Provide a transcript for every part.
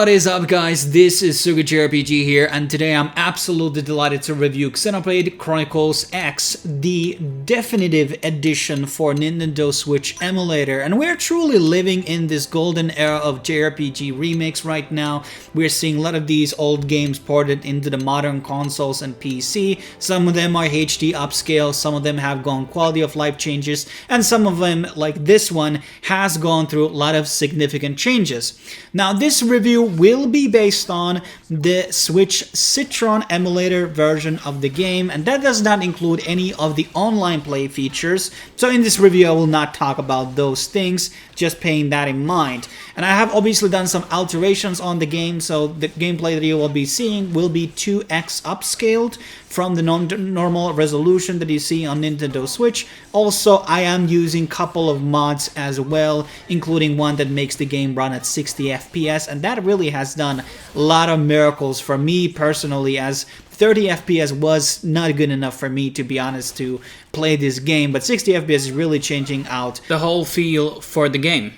What is up, guys? This is Sugi JRPG here, and today I'm absolutely delighted to review Xenoblade Chronicles X, the definitive edition for Nintendo Switch emulator. And we're truly living in this golden era of JRPG remakes right now. We're seeing a lot of these old games ported into the modern consoles and PC. Some of them are HD upscale, some of them have gone quality of life changes, and some of them, like this one, has gone through a lot of significant changes. Now, this review will be based on the Switch Citron emulator version of the game, and that does not include any of the online play features. So in this review I will not talk about those things, just paying that in mind. And I have obviously done some alterations on the game, so the gameplay that you will be seeing will be 2x upscaled from the normal resolution that you see on Nintendo Switch. Also, I am using a couple of mods as well, including one that makes the game run at 60 FPS, and that really has done a lot of miracles for me personally, as 30 FPS was not good enough for me, to be honest, to play this game, but 60 FPS is really changing out the whole feel for the game.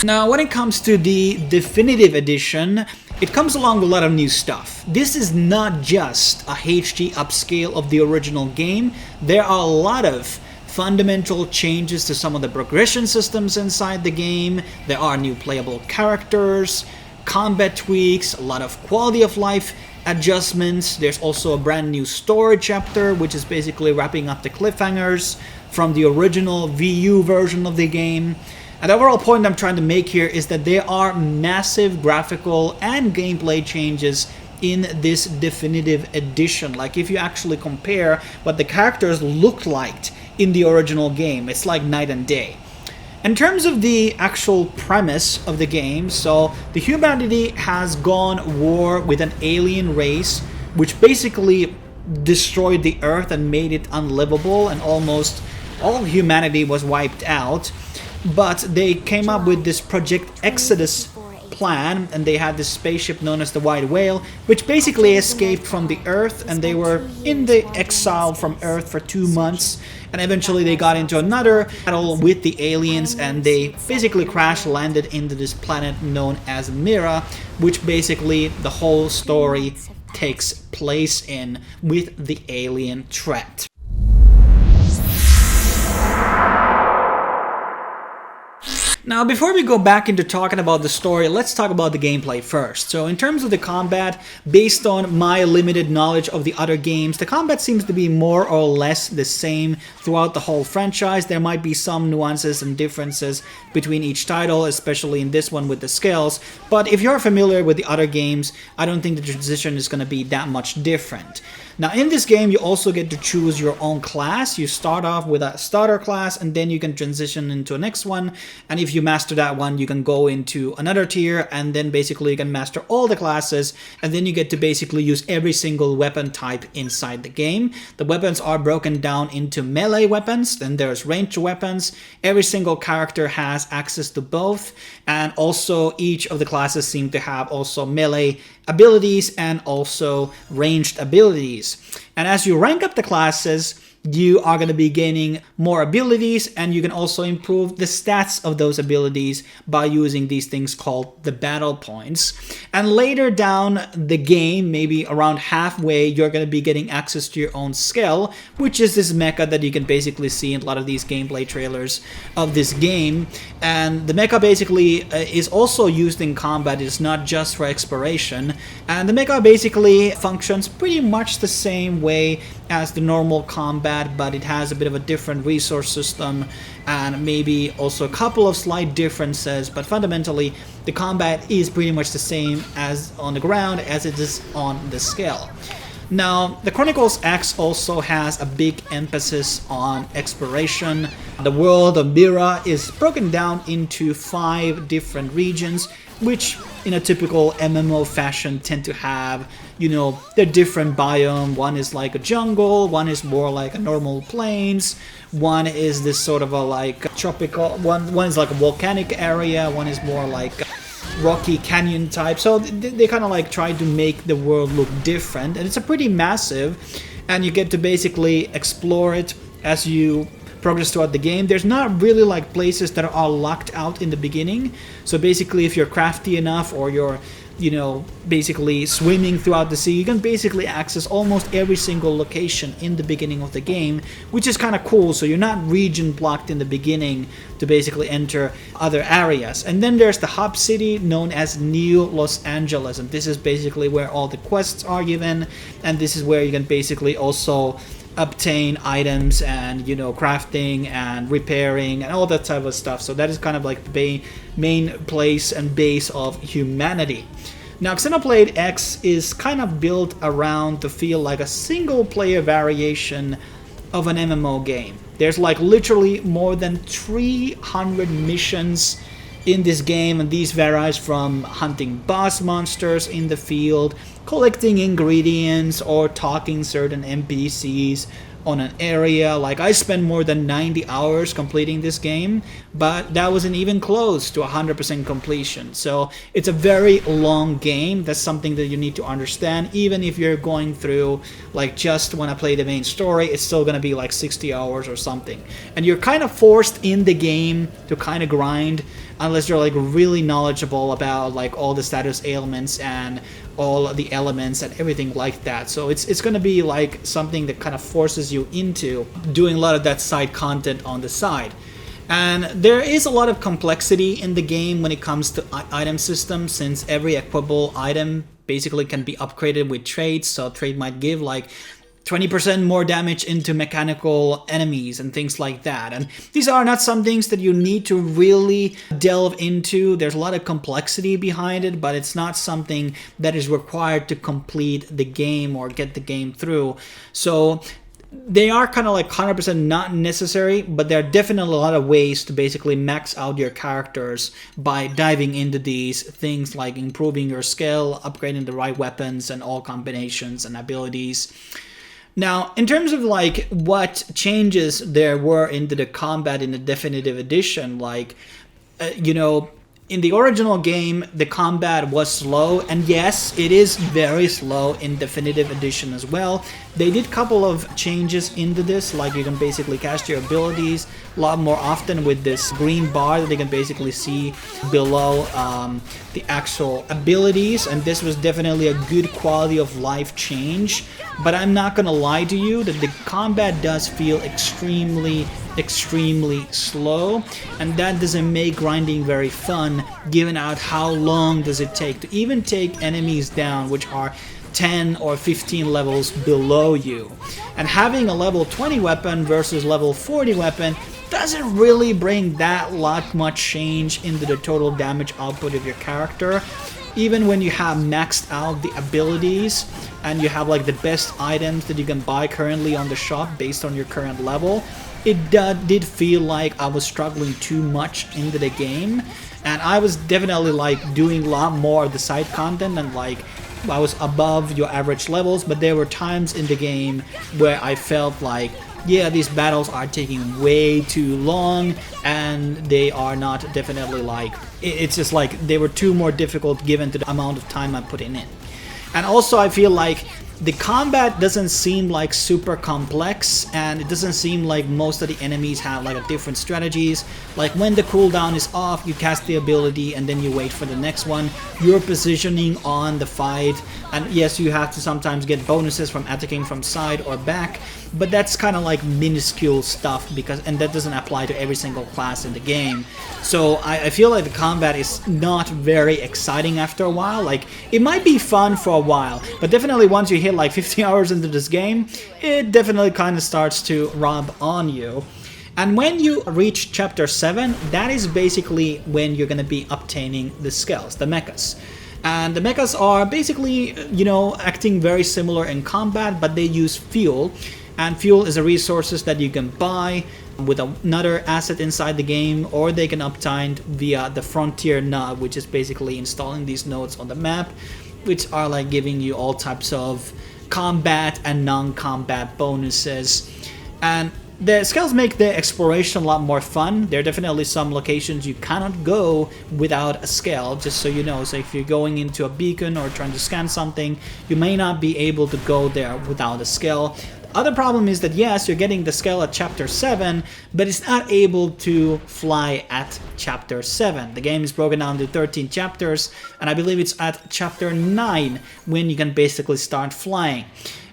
Now, when it comes to the definitive edition, it comes along with a lot of new stuff. This is not just a HD upscale of the original game. There are a lot of fundamental changes to some of the progression systems inside the game. There are new playable characters, combat tweaks, a lot of quality of life adjustments. There's also a brand new story chapter, which is basically wrapping up the cliffhangers from the original VU version of the game. And the overall point I'm trying to make here is that there are massive graphical and gameplay changes in this definitive edition. Like, if you actually compare what the characters looked like in the original game, it's like night and day. In terms of the actual premise of the game, so the humanity has gone war with an alien race, which basically destroyed the Earth and made it unlivable, and almost all humanity was wiped out. But they came up with this Project Exodus plan, and they had this spaceship known as the White Whale, which basically escaped from the Earth, and they were in the exile from Earth for 2 months, and eventually they got into another battle with the aliens, and they basically crash landed into this planet known as Mira, which basically the whole story takes place in, with the alien threat. Now, before we go back into talking about the story, let's talk about the gameplay first. So in terms of the combat, based on my limited knowledge of the other games, the combat seems to be more or less the same throughout the whole franchise. There might be some nuances and differences between each title, especially in this one with the skills. But if you're familiar with the other games, I don't think the transition is going to be that much different. Now, in this game, you also get to choose your own class. You start off with a starter class, and then you can transition into a next one. And if you master that one, you can go into another tier, and then basically you can master all the classes, and then you get to basically use every single weapon type inside the game. The weapons are broken down into melee weapons, then there's ranged weapons. Every single character has access to both, and also each of the classes seem to have also melee abilities and also ranged abilities. And as you rank up the classes, you are going to be gaining more abilities, and you can also improve the stats of those abilities by using these things called the battle points. And later down the game, maybe around halfway, you're going to be getting access to your own skill, which is this mecha that you can basically see in a lot of these gameplay trailers of this game. And the mecha basically is also used in combat. It's not just for exploration. And the mecha basically functions pretty much the same way as the normal combat, but it has a bit of a different resource system and maybe also a couple of slight differences, but fundamentally the combat is pretty much the same as on the ground as it is on the scale. Now, the Chronicles X also has a big emphasis on exploration. The world of Mira is broken down into 5 different regions, which in a typical MMO fashion tend to have, you know, their different biome. One is like a jungle, one is more like a normal plains, one is this sort of a like tropical, one is like a volcanic area, one is more like rocky canyon type. So they kind of like try to make the world look different, and it's a pretty massive, and you get to basically explore it as you progress throughout the game. There's not really like places that are locked out in the beginning. So basically, if you're crafty enough or you're, you know, basically swimming throughout the sea, you can basically access almost every single location in the beginning of the game, which is kind of cool. So you're not region blocked in the beginning to basically enter other areas. And then there's the hub city known as New Los Angeles, and this is basically where all the quests are given, and this is where you can basically also obtain items and, you know, crafting and repairing and all that type of stuff. So that is kind of like the main place and base of humanity. Now, Xenoblade X is kind of built around to feel like a single player variation of an MMO game. There's like literally more than 300 missions in this game, and these varies from hunting boss monsters in the field, collecting ingredients, or talking certain NPCs on an area. Like, I spent more than 90 hours completing this game, but that wasn't even close to 100% completion. So it's a very long game. That's something that you need to understand. Even if you're going through, like, just want to play the main story, it's still going to be like 60 hours or something. And you're kind of forced in the game to kind of grind, unless you're like really knowledgeable about like all the status ailments and all the elements and everything like that. So it's going to be like something that kind of forces you into doing a lot of that side content on the side. And there is a lot of complexity in the game when it comes to item systems, since every equipable item basically can be upgraded with traits. So a trait might give like 20% more damage into mechanical enemies and things like that. And these are not some things that you need to really delve into. There's a lot of complexity behind it, but it's not something that is required to complete the game or get the game through. So they are kind of like 100% not necessary, but there are definitely a lot of ways to basically max out your characters by diving into these things, like improving your skill, upgrading the right weapons and all combinations and abilities. Now, in terms of like what changes there were into the combat in the definitive edition, like, you know, in the original game, the combat was slow, and yes, it is very slow in definitive edition as well. They did a couple of changes into this, like you can basically cast your abilities a lot more often with this green bar that you can basically see below the actual abilities, and this was definitely a good quality of life change. But I'm not gonna lie to you that the combat does feel extremely slow, and that doesn't make grinding very fun, given out how long does it take to even take enemies down which are 10 or 15 levels below you. And having a level 20 weapon versus level 40 weapon doesn't really bring that much change into the total damage output of your character. Even when you have maxed out the abilities and you have like the best items that you can buy currently on the shop based on your current level, it did feel like I was struggling too much into the game, and I was definitely like doing a lot more of the side content, and like I was above your average levels, but there were times in the game where I felt like, yeah, these battles are taking way too long, and they are not definitely like, it's just like they were too more difficult given to the amount of time I'm putting in. And also I feel like the combat doesn't seem like super complex, and it doesn't seem like most of the enemies have like a different strategies. Like when the cooldown is off, you cast the ability and then you wait for the next one. You're positioning on the fight, and yes, you have to sometimes get bonuses from attacking from side or back, but that's kind of like minuscule stuff, and that doesn't apply to every single class in the game. So I feel like the combat is not very exciting after a while. Like, it might be fun for a while, but definitely once you hit like 50 hours into this game, it definitely kind of starts to rub on you. And when you reach chapter 7, that is basically when you're going to be obtaining the skills, the mechas. And the mechas are basically, you know, acting very similar in combat, but they use fuel. And fuel is a resources that you can buy with another asset inside the game, or they can obtain via the frontier node, which is basically installing these nodes on the map, which are like giving you all types of combat and non-combat bonuses. And the skills make the exploration a lot more fun. There are definitely some locations you cannot go without a skill, just so you know. So if you're going into a beacon or trying to scan something, you may not be able to go there without a skill. Other problem is that yes, you're getting the scale at chapter 7, but it's not able to fly at chapter 7. The game is broken down into 13 chapters, and I believe it's at chapter 9 when you can basically start flying.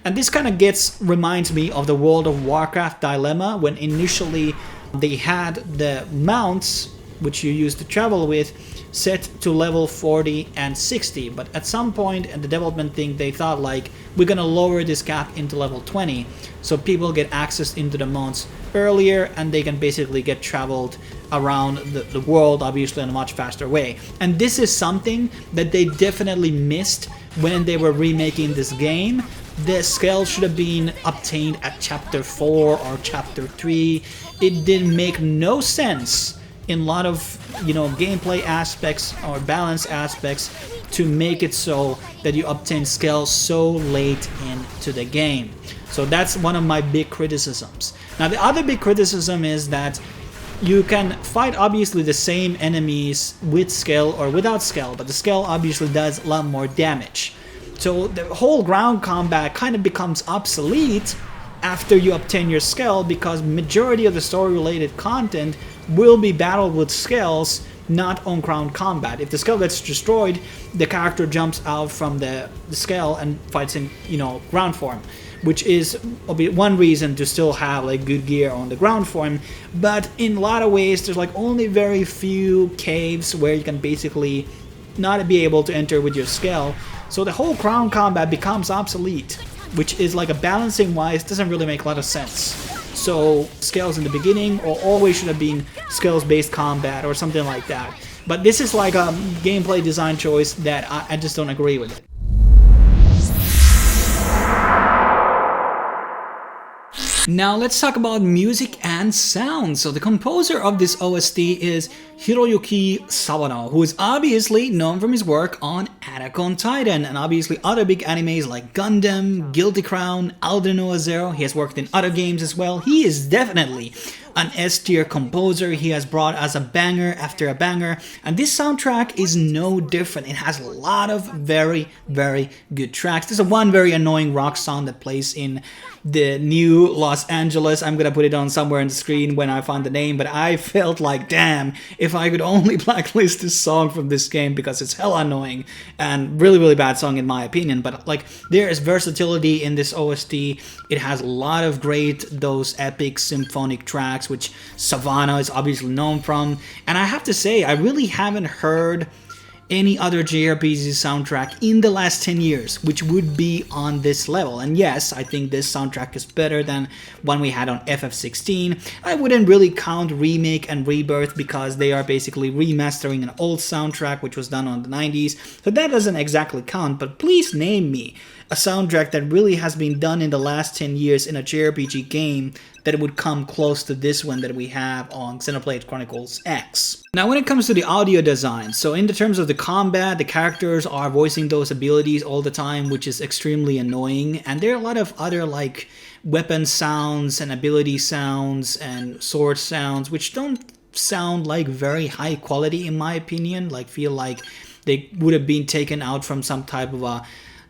And this kind of reminds me of the World of Warcraft dilemma, when initially they had the mounts, which you use to travel with, set to level 40 and 60, but at some point in the development thing they thought like, we're gonna lower this gap into level 20 so people get access into the mounts earlier and they can basically get traveled around the world, obviously in a much faster way. And this is something that they definitely missed when they were remaking this game. The scale should have been obtained at chapter 4 or chapter 3. It didn't make no sense in a lot of, gameplay aspects or balance aspects to make it so that you obtain scale so late into the game. So that's one of my big criticisms. Now the other big criticism is that you can fight obviously the same enemies with scale or without scale, but the scale obviously does a lot more damage. So the whole ground combat kind of becomes obsolete after you obtain your scale, because majority of the story related content will be battled with scales, not on ground combat. If the scale gets destroyed, the character jumps out from the scale and fights in ground form, which is one reason to still have like good gear on the ground form. But in a lot of ways there's like only very few caves where you can basically not be able to enter with your scale, so the whole ground combat becomes obsolete, which is like a balancing wise doesn't really make a lot of sense. So scales in the beginning or always should have been scales based combat or something like that. But this is like a gameplay design choice that I just don't agree with it. Now let's talk about music and sound. So the composer of this OST is Hiroyuki Sawano, who is obviously known from his work on Attack on Titan and obviously other big animes like Gundam, Guilty Crown, Aldrin Noah Zero. He has worked in other games as well. He is definitely an S-tier composer. He has brought us a banger after a banger, and this soundtrack is no different. It has a lot of very, very good tracks. There's one very annoying rock song that plays in the new Los Angeles. I'm gonna put it on somewhere on the screen when I find the name, but I felt like, damn, if I could only blacklist this song from this game, because it's hella annoying and really, really bad song in my opinion. But like, there is versatility in this OST. It has a lot of those epic symphonic tracks, which Savannah is obviously known from. And I have to say, I really haven't heard any other JRPG soundtrack in the last 10 years which would be on this level. And yes, I think this soundtrack is better than one we had on FF16. I wouldn't really count Remake and Rebirth because they are basically remastering an old soundtrack which was done on the 90s, so that doesn't exactly count. But please name me a soundtrack that really has been done in the last 10 years in a JRPG game that would come close to this one that we have on Xenoblade Chronicles X. Now when it comes to the audio design, so in the terms of the combat, the characters are voicing those abilities all the time, which is extremely annoying, and there are a lot of other like weapon sounds and ability sounds and sword sounds which don't sound like very high quality in my opinion, like feel like they would have been taken out from some type of a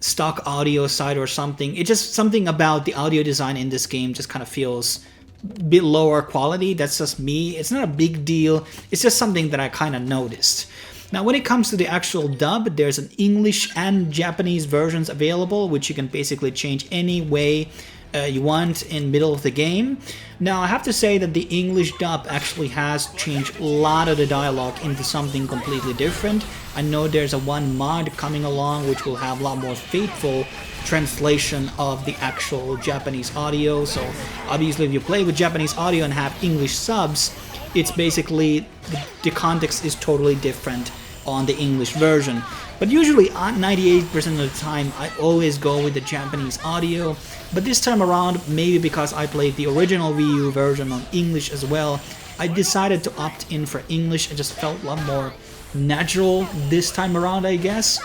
stock audio site or something. It's just something about the audio design in this game just kind of feels a bit lower quality. That's just me. It's not a big deal. It's just something that I kind of noticed. Now when it comes to the actual dub, there's an English and Japanese versions available, which you can basically change any way you want in middle of the game. Now I have to say that the English dub actually has changed a lot of the dialogue into something completely different. I know there's one mod coming along which will have a lot more faithful translation of the actual Japanese audio. So obviously if you play with Japanese audio and have English subs, it's basically the context is totally different on the English version. But usually 98% of the time I always go with the Japanese audio. But this time around, maybe because I played the original Wii U version on English as well, I decided to opt in for English. It just felt a lot more natural this time around, I guess.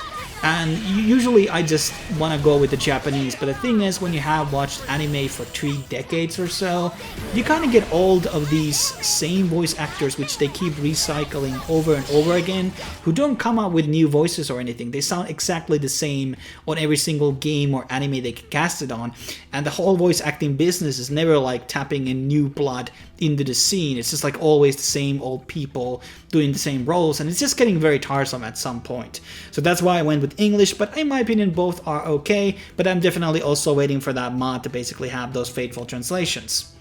And usually I just want to go with the Japanese, but the thing is, when you have watched anime for 3 decades or so, you kind of get old of these same voice actors which they keep recycling over and over again, who don't come out with new voices or anything. They sound exactly the same on every single game or anime they get casted on, and the whole voice acting business is never like tapping in new blood into the scene. It's just like always the same old people doing the same roles, and it's just getting very tiresome at some point. So that's why I went with English, but in my opinion both are okay, but I'm definitely also waiting for that mod to basically have those faithful translations.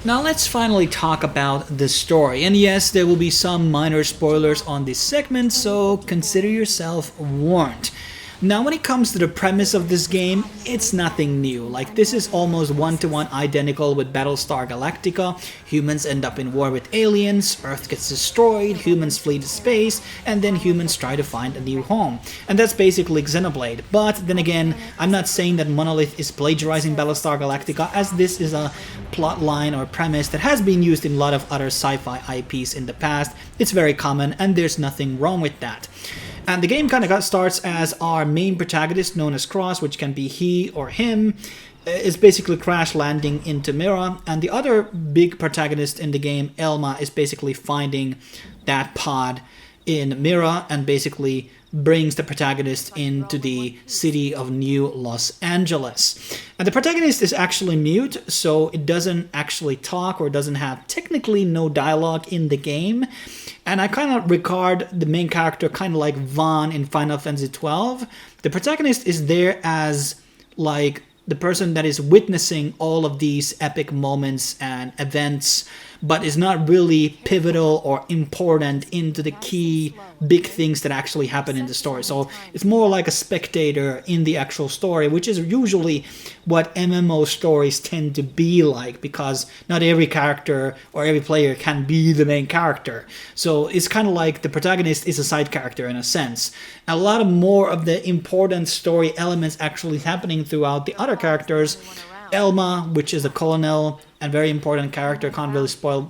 Now let's finally talk about the story, and yes, there will be some minor spoilers on this segment, so consider yourself warned. Now when it comes to the premise of this game, it's nothing new. Like, this is almost one-to-one identical with Battlestar Galactica. Humans end up in war with aliens, Earth gets destroyed, humans flee to space, and then humans try to find a new home. And that's basically Xenoblade. But then again, I'm not saying that Monolith is plagiarizing Battlestar Galactica, as this is a plot line or premise that has been used in a lot of other sci-fi IPs in the past. It's very common, and there's nothing wrong with that. And the game kind of starts as our main protagonist, known as Cross, which can be he or him, is basically crash landing into Mira, and the other big protagonist in the game, Elma, is basically finding that pod in Mira and basically brings the protagonist into the city of New Los Angeles. And the protagonist is actually mute, so it doesn't actually talk or doesn't have technically no dialogue in the game. And I kind of regard the main character kind of like Vaughn in Final Fantasy XII. The protagonist is there as like the person that is witnessing all of these epic moments and events, but is not really pivotal or important into the key big things that actually happen in the story. So it's more like a spectator in the actual story, which is usually what MMO stories tend to be like, because not every character or every player can be the main character. So it's kind of like the protagonist is a side character in a sense. A lot of more of the important story elements actually happening throughout the other characters. Elma, which is a colonel and very important character, can't really spoil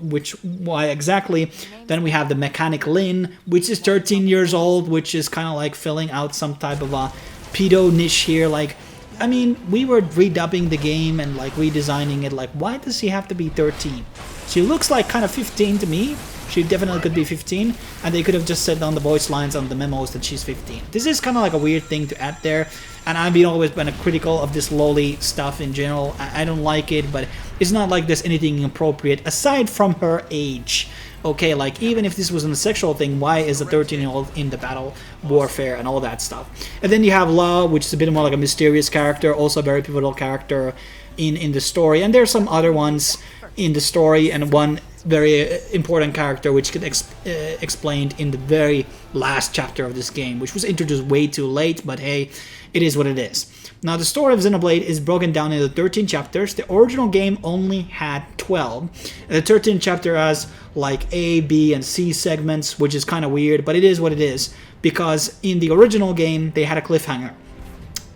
why exactly. Then we have the mechanic Lynn, which is 13 years old, which is kind of like filling out some type of a pedo niche here. Like, I mean, we were redubbing the game and like redesigning it. Like, why does she have to be 13? She looks like kind of 15 to me. She definitely could be 15, and they could have just said on the voice lines on the memos that she's 15. This is kind of like a weird thing to add there, and I've always been critical of this loli stuff in general. I don't like it, but it's not like there's anything inappropriate aside from her age. Okay, like, even if this wasn't a sexual thing, why is a 13-year-old in the battle warfare and all that stuff? And then you have La, which is a bit more like a mysterious character, also a very pivotal character in the story. And there's some other ones in the story, and one very important character which get explained in the very last chapter of this game, which was introduced way too late, but hey, it is what it is. Now, the story of Xenoblade is broken down into 13 chapters. The original game only had 12. And the 13th chapter has like A, B, and C segments, which is kind of weird, but it is what it is, because in the original game they had a cliffhanger.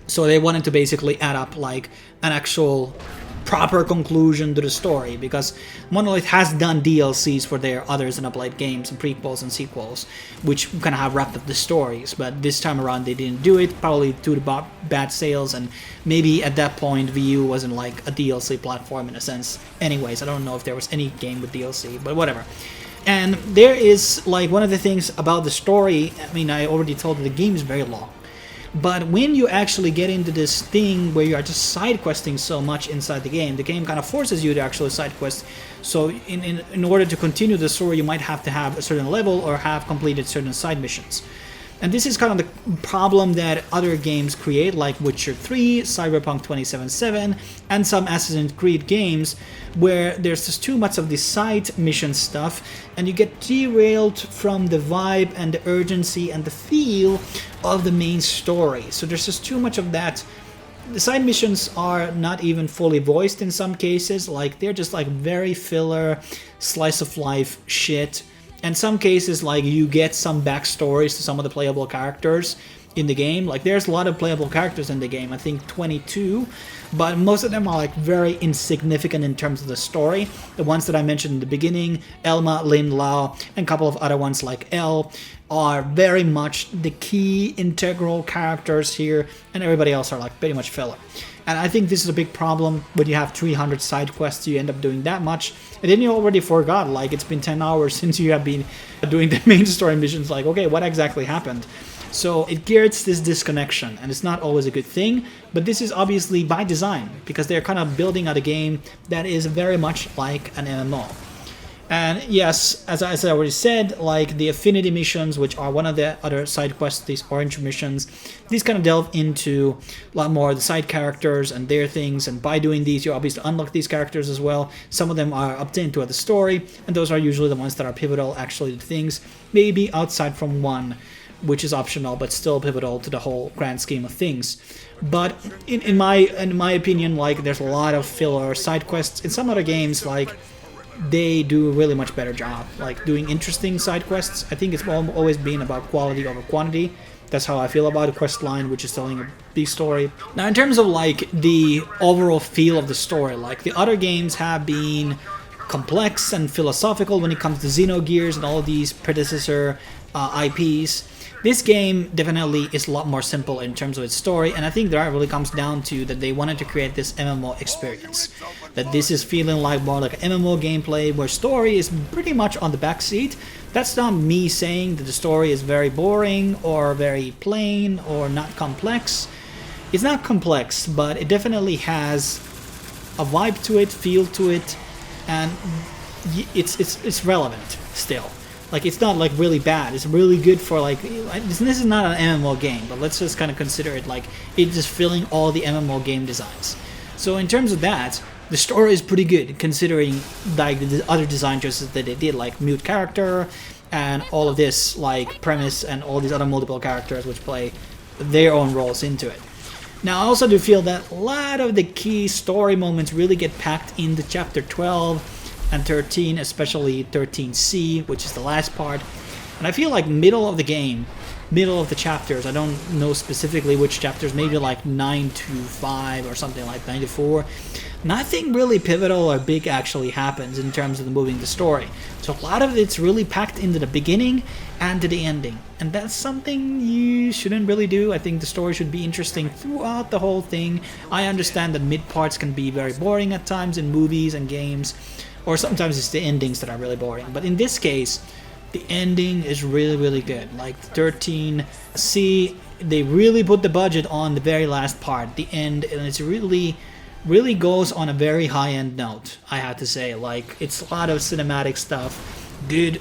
So they wanted to basically add up like an actual proper conclusion to the story, because Monolith has done DLCs for their other Xenoblade games and prequels and sequels, which kind of have wrapped up the stories, but this time around they didn't do it, probably due to bad sales, and maybe at that point VU wasn't like a DLC platform in a sense. Anyways, I don't know if there was any game with DLC, but whatever. And there is like one of the things about the story, I mean, I already told you the game is very long. But when you actually get into this thing where you are just side questing so much inside the game kind of forces you to actually side quest. So in order to continue the story, you might have to have a certain level or have completed certain side missions. And this is kind of the problem that other games create, like Witcher 3, Cyberpunk 2077, and some Assassin's Creed games, where there's just too much of the side mission stuff, and you get derailed from the vibe and the urgency and the feel of the main story. So there's just too much of that. The side missions are not even fully voiced in some cases, like they're just like very filler, slice of life shit. In some cases, like, you get some backstories to some of the playable characters in the game. Like, there's a lot of playable characters in the game, I think 22, but most of them are like very insignificant in terms of the story. The ones that I mentioned in the beginning, Elma, Lin Lao, and a couple of other ones like Elle, are very much the key integral characters here, and everybody else are like pretty much filler. And I think this is a big problem when you have 300 side quests. You end up doing that much, and then you already forgot, like, it's been 10 hours since you have been doing the main story missions. Like, okay, what exactly happened? So it creates this disconnection, and it's not always a good thing, but this is obviously by design, because they're kind of building out a game that is very much like an MMO. And yes, as I already said, like the affinity missions, which are one of the other side quests, these orange missions, these kind of delve into a lot more of the side characters and their things, and by doing these, you obviously unlock these characters as well. Some of them are obtained throughout the story, and those are usually the ones that are pivotal actually to things, maybe outside from one, which is optional, but still pivotal to the whole grand scheme of things. But in my opinion, like, there's a lot of filler side quests. In some other games, like, they do a really much better job, like doing interesting side quests. I think it's always been about quality over quantity. That's how I feel about a quest line, which is telling a big story. Now, in terms of like the overall feel of the story, like the other games have been complex and philosophical when it comes to Xenogears and all of these predecessor IPs. This game definitely is a lot more simple in terms of its story, and I think that really comes down to that they wanted to create this MMO experience. That this is feeling like more like an MMO gameplay where story is pretty much on the back seat. That's not me saying that the story is very boring or very plain or not complex. It's not complex, but it definitely has a vibe to it, feel to it, and it's relevant still. Like, it's not like really bad. It's really good for like, this is not an MMO game, but let's just kind of consider it like it's just filling all the MMO game designs. So in terms of that, the story is pretty good considering like the other design choices that they did, like mute character and all of this like premise and all these other multiple characters which play their own roles into it. Now, I also do feel that a lot of the key story moments really get packed into chapter 12 and 13, especially 13C, which is the last part. And I feel like middle of the game, middle of the chapters, I don't know specifically which chapters, maybe like 9 to 5 or something like 9 to 4. Nothing really pivotal or big actually happens in terms of moving the story. So a lot of it's really packed into the beginning and to the ending. And that's something you shouldn't really do. I think the story should be interesting throughout the whole thing. I understand that mid parts can be very boring at times in movies and games, or sometimes it's the endings that are really boring. But in this case, the ending is really, really good. Like 13C, they really put the budget on the very last part, the end, and it's really goes on a very high-end note, I have to say. Like, it's a lot of cinematic stuff, good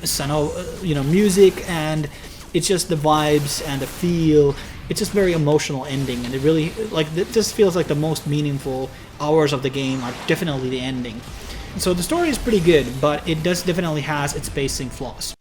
music, and it's just the vibes and the feel. It's just very emotional ending, and it really, like, it just feels like the most meaningful hours of the game are definitely the ending. So the story is pretty good, but it does definitely has its pacing flaws.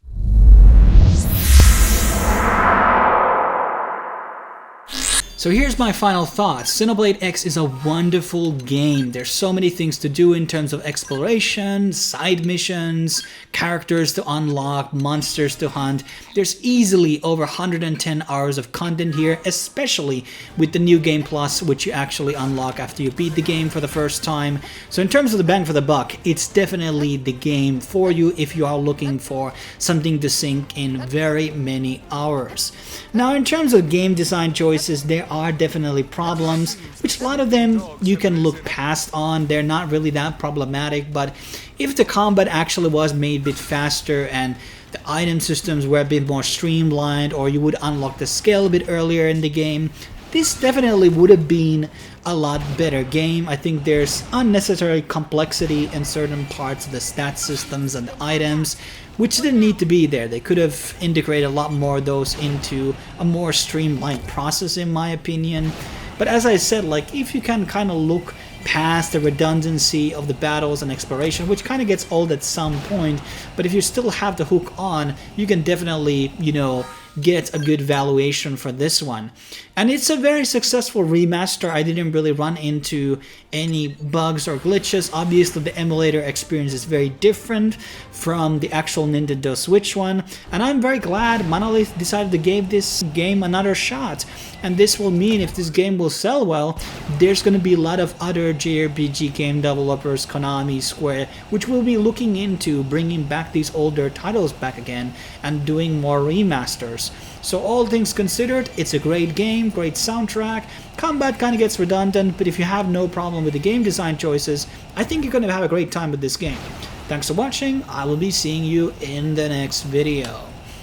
So here's my final thoughts. Xenoblade X is a wonderful game. There's so many things to do in terms of exploration, side missions, characters to unlock, monsters to hunt. There's easily over 110 hours of content here, especially with the new Game Plus, which you actually unlock after you beat the game for the first time. So in terms of the bang for the buck, it's definitely the game for you if you are looking for something to sink in very many hours. Now, in terms of game design choices, there are definitely problems, which a lot of them you can look past on. They're not really that problematic, but if the combat actually was made a bit faster and the item systems were a bit more streamlined, or you would unlock the skill a bit earlier in the game, this definitely would have been a lot better game. I think there's unnecessary complexity in certain parts of the stat systems and the items, which didn't need to be there. They could have integrated a lot more of those into a more streamlined process, in my opinion. But as I said, like, if you can kind of look past the redundancy of the battles and exploration, which kind of gets old at some point, but if you still have the hook on, you can definitely, get a good valuation for this one. And it's a very successful remaster. I didn't really run into any bugs or glitches. Obviously, the emulator experience is very different from the actual Nintendo Switch one. And I'm very glad Monolith decided to give this game another shot. And this will mean if this game will sell well, there's going to be a lot of other JRPG game developers, Konami, Square, which will be looking into bringing back these older titles back again and doing more remasters. So all things considered, it's a great game, great soundtrack. Combat kind of gets redundant, but if you have no problem with the game design choices, I think you're going to have a great time with this game. Thanks for watching. I will be seeing you in the next video.